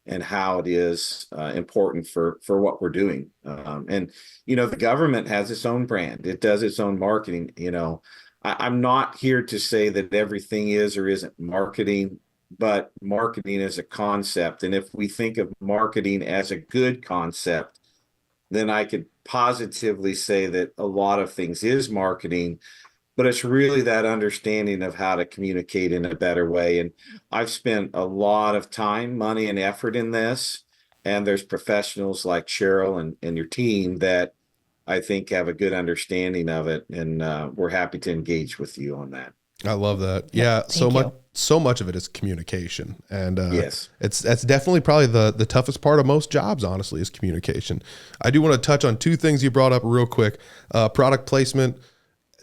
and how it is important for what we're doing. And, the government has its own brand. It does its own marketing. I'm not here to say that everything is or isn't marketing, but marketing is a concept. And if we think of marketing as a good concept, then I could positively say that a lot of things is marketing. But it's really that understanding of how to communicate in a better way. And I've spent a lot of time, money, and effort in this. And there's professionals like Cheryl and your team that I think have a good understanding of it. And we're happy to engage with you on that. I love that. Yeah. So much of it is communication. And yes, that's definitely probably the toughest part of most jobs, honestly, is communication. I do want to touch on two things you brought up real quick. Product placement.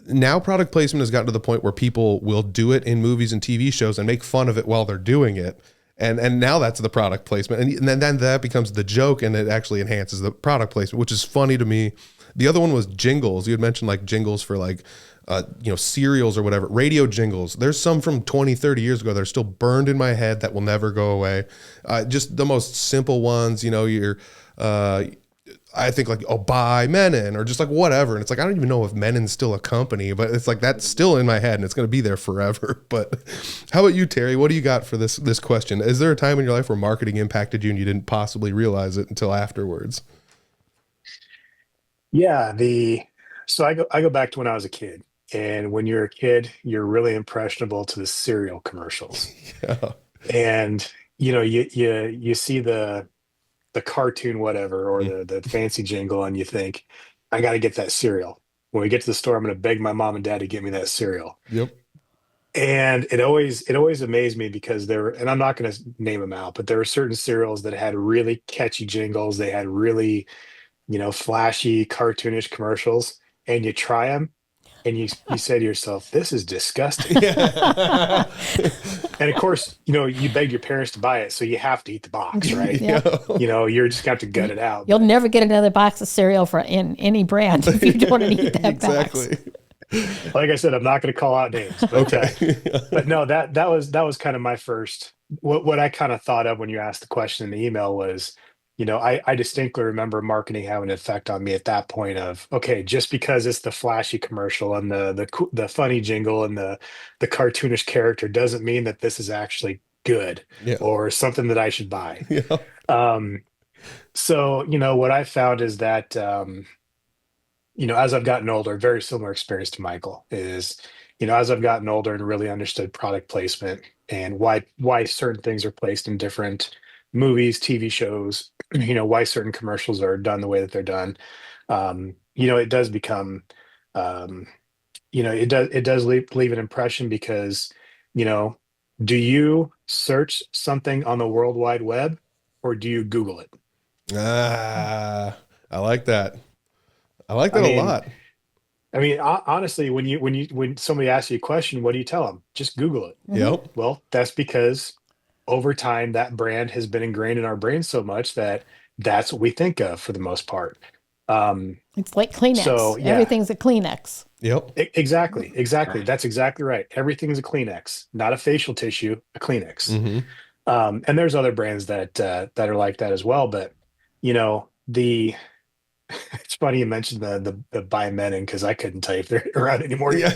Now product placement has gotten to the point where people will do it in movies and TV shows and make fun of it while they're doing it. And now that's the product placement. And then that becomes the joke, and it actually enhances the product placement, which is funny to me. The other one was jingles. You had mentioned like jingles for like, cereals or whatever, radio jingles. There's some from 20, 30 years ago that are still burned in my head that will never go away. Just the most simple ones, I think like, buy Menon, or just like whatever. And it's like, I don't even know if Menon's still a company, but it's like, that's still in my head and it's going to be there forever. But how about you, Terry? What do you got for this question? Is there a time in your life where marketing impacted you and you didn't possibly realize it until afterwards? Yeah. So I go back to when I was a kid, and when you're a kid, you're really impressionable to the cereal commercials. Yeah. And, you see the cartoon, whatever, or the fancy jingle, and you think, I got to get that cereal. When we get to the store, I'm going to beg my mom and dad to get me that cereal. Yep. And it always amazed me because and I'm not going to name them out, but there were certain cereals that had really catchy jingles. They had really, flashy, cartoonish commercials, and you try them and you say to yourself, this is disgusting. Yeah. And of course, you beg your parents to buy it, so you have to eat the box, right? Yeah. You're just going to have to gut it out. You'll never get another box of cereal in any brand if you don't eat that Exactly. box. Like I said, I'm not going to call out names, but, Okay. But no, that was kind of my first, what I kind of thought of when you asked the question in the email was, I distinctly remember marketing having an effect on me at that point of, okay, just because it's the flashy commercial and the funny jingle and the cartoonish character doesn't mean that this is actually good. Yeah. Or something that I should buy. Yeah. So, what I found is that, as I've gotten older, very similar experience to Michael is, as I've gotten older and really understood product placement and why certain things are placed in different movies, TV shows, why certain commercials are done the way that they're done. It does become, it does leave an impression because, do you search something on the World Wide Web or do you Google it? I like that. I like that a lot. I mean, honestly, when somebody asks you a question, what do you tell them? Just Google it. Yep. Well, that's because over time that brand has been ingrained in our brains so much that that's what we think of for the most part. It's like Kleenex. So, yeah. Everything's a Kleenex. Yep. Exactly. That's exactly right. Everything is a Kleenex, not a facial tissue, a Kleenex. Mm-hmm. And there's other brands that are like that as well. But it's funny you mentioned the Biomenin, because I couldn't tell you if they're around anymore. Yeah.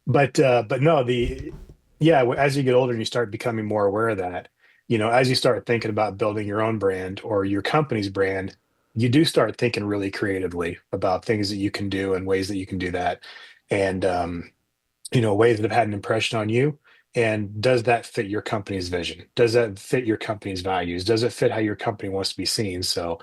But no, as you get older and you start becoming more aware of that, as you start thinking about building your own brand or your company's brand, you do start thinking really creatively about things that you can do and ways that you can do that. And, ways that have had an impression on you. And does that fit your company's vision? Does that fit your company's values? Does it fit how your company wants to be seen? So,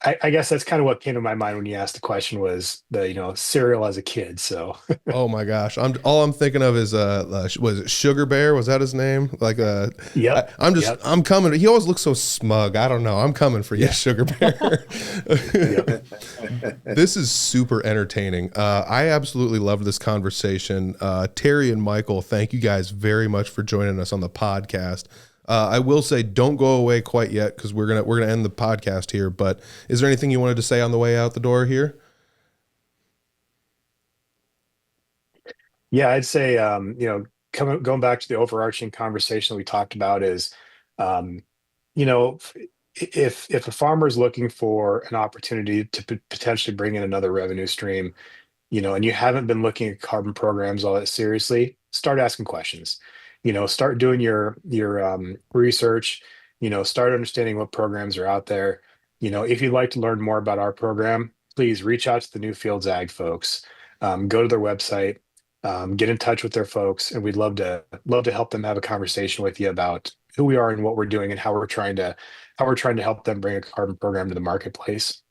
I guess that's kind of what came to my mind when you asked the question, was the cereal as a kid. So Oh my gosh, all I'm thinking of is was it Sugar Bear? Was that his name? Like Yep. I'm coming. He always looks so smug. I don't know. I'm coming for you, Sugar Bear. This is super entertaining. I absolutely loved this conversation. Terry and Michael, thank you guys very much for joining us on the podcast. I will say, don't go away quite yet, because we're gonna end the podcast here. But is there anything you wanted to say on the way out the door here? Yeah, I'd say, going back to the overarching conversation that we talked about is, if a farmer is looking for an opportunity to potentially bring in another revenue stream, and you haven't been looking at carbon programs all that seriously, start asking questions. Start doing your research. Start understanding what programs are out there. If you'd like to learn more about our program, please reach out to the NewFields Ag folks. Go to their website. Get in touch with their folks, and we'd love to help them have a conversation with you about who we are and what we're doing and how we're trying to help them bring a carbon program to the marketplace.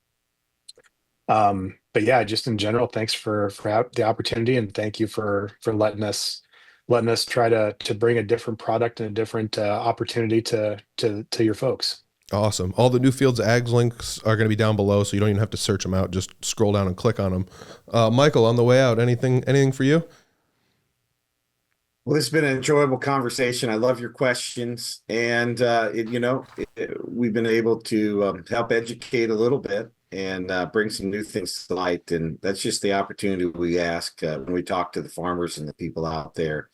But yeah, just in general, thanks for the opportunity, and thank you for letting us try to bring a different product and a different opportunity to your folks. Awesome. All the NewFields Ag links are going to be down below, so you don't even have to search them out. Just scroll down and click on them. Michael, on the way out, anything for you? Well, this has been an enjoyable conversation. I love your questions, and we've been able to help educate a little bit and bring some new things to light. And that's just the opportunity we ask when we talk to the farmers and the people out there.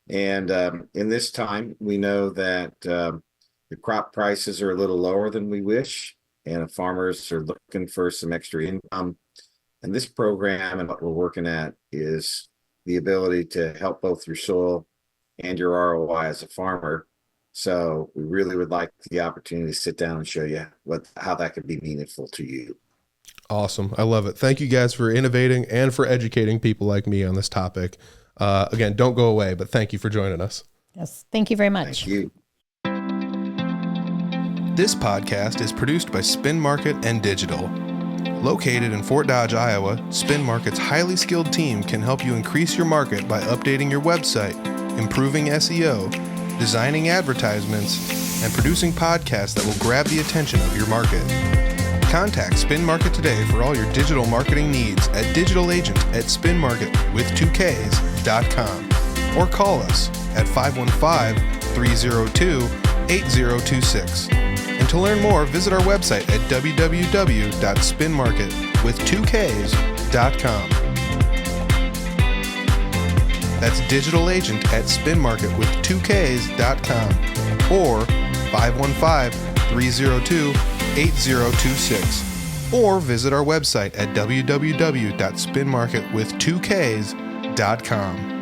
And in this time, we know that the crop prices are a little lower than we wish, and farmers are looking for some extra income. And this program and what we're working at is the ability to help both your soil and your ROI as a farmer. So we really would like the opportunity to sit down and show you how that could be meaningful to you. Awesome. I love it. Thank you guys for innovating and for educating people like me on this topic. Again, don't go away, but thank you for joining us. Yes. Thank you very much. Thank you. This podcast is produced by Spin Market and Digital. Located in Fort Dodge, Iowa, Spin Market's highly skilled team can help you increase your market by updating your website, improving SEO, designing advertisements, and producing podcasts that will grab the attention of your market. Contact Spin Market today for all your digital marketing needs at digitalagent@spinmarket.com or call us at 515-302-8026. And to learn more, visit our website at www.spinmarket.com. That's digitalagent@spinmarket.com or 515-302-8026. Or visit our website at www.spinmarket.com.